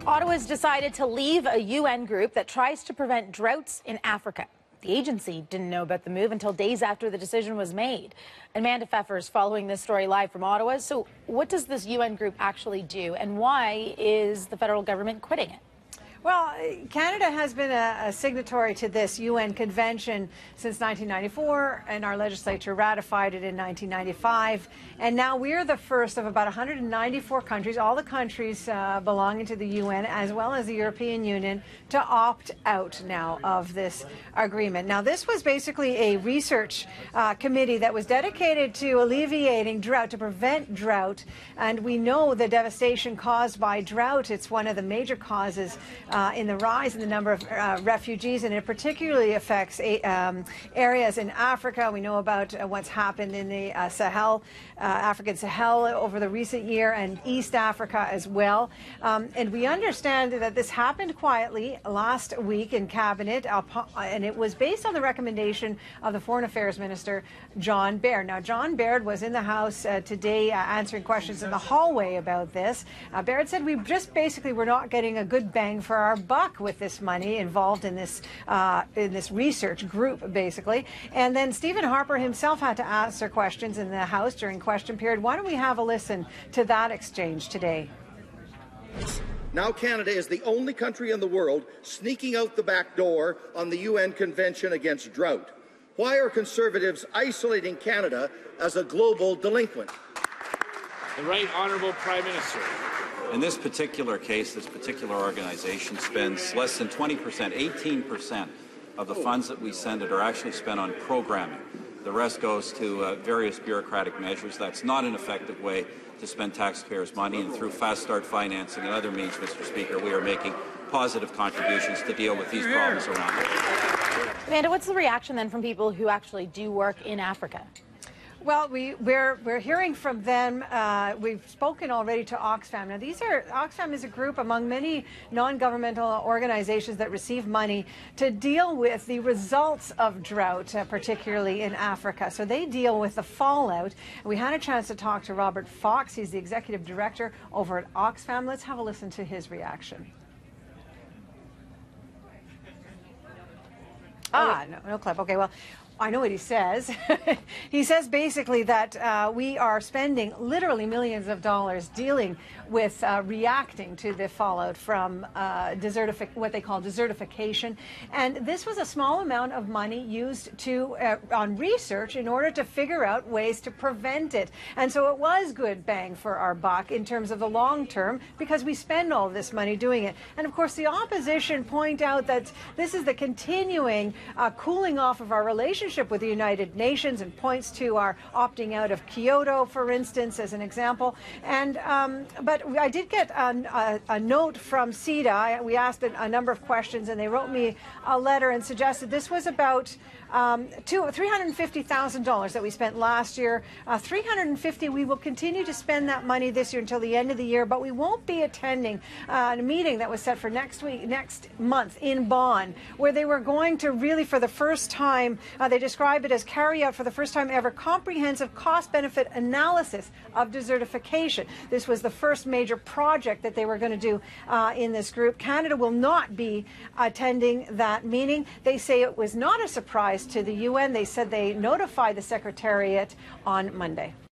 Ottawa's decided to leave a UN group that tries to prevent droughts in Africa. The agency didn't know about the move until days after the decision was made. Amanda Pfeffer is following this story live from Ottawa. So what does this UN group actually do, and why is the federal government quitting it? Well, Canada has been a signatory to this UN convention since 1994, and our legislature ratified it in 1995. And now we're the first of about 194 countries, all the countries belonging to the UN, as well as the European Union, to opt out now of this agreement. Now, this was basically a research committee that was dedicated to alleviating drought, to prevent drought. And we know the devastation caused by drought. It's one of the major causes in the rise in the number of refugees, and it particularly affects areas in Africa. We know about what's happened in the African Sahel over the recent year, and East Africa as well. And we understand that this happened quietly last week in Cabinet, and it was based on the recommendation of the Foreign Affairs Minister, John Baird. Now, John Baird was in the House today answering questions in the hallway about this. Baird said we just basically were not getting a good bang for our buck with this money involved in this research group, basically. And then Stephen Harper himself had to answer questions in the House during question period. Why don't we have a listen to that exchange today? Now Canada is the only country in the world sneaking out the back door on the UN Convention against drought. Why are Conservatives isolating Canada as a global delinquent? The Right Honourable Prime Minister. In this particular case, this particular organization spends less than 20%, 18% of the funds that we send it are actually spent on programming. The rest goes to various bureaucratic measures. That's not an effective way to spend taxpayers' money, and through fast start financing and other means, Mr. Speaker, we are making positive contributions to deal with these problems around the world. Amanda, what's the reaction then from people who actually do work in Africa? Well, we're hearing from them. We've spoken already to Oxfam. Now, Oxfam is a group among many non-governmental organizations that receive money to deal with the results of drought, particularly in Africa. So they deal with the fallout. We had a chance to talk to Robert Fox. He's the executive director over at Oxfam. Let's have a listen to his reaction. No clip. Okay, well, I know what he says. He says basically that we are spending literally millions of dollars dealing with reacting to the fallout from what they call desertification. And this was a small amount of money used on research in order to figure out ways to prevent it. And so it was good bang for our buck in terms of the long term, because we spend all this money doing it. And of course, the opposition point out that this is the continuing cooling off of our relationship with the United Nations, and points to our opting out of Kyoto, for instance, as an example. And but I did get a note from CEDA. We asked a number of questions, and they wrote me a letter and suggested this was about $350,000 that we spent last year. $350,000, we will continue to spend that money this year until the end of the year, but we won't be attending a meeting that was set for next month in Bonn, where they were going to really, for the first time, they describe it as carry out for the first time ever comprehensive cost-benefit analysis of desertification. This was the first major project that they were going to do in this group. Canada will not be attending that meeting. They say it was not a surprise to the UN. They said they notified the Secretariat on Monday.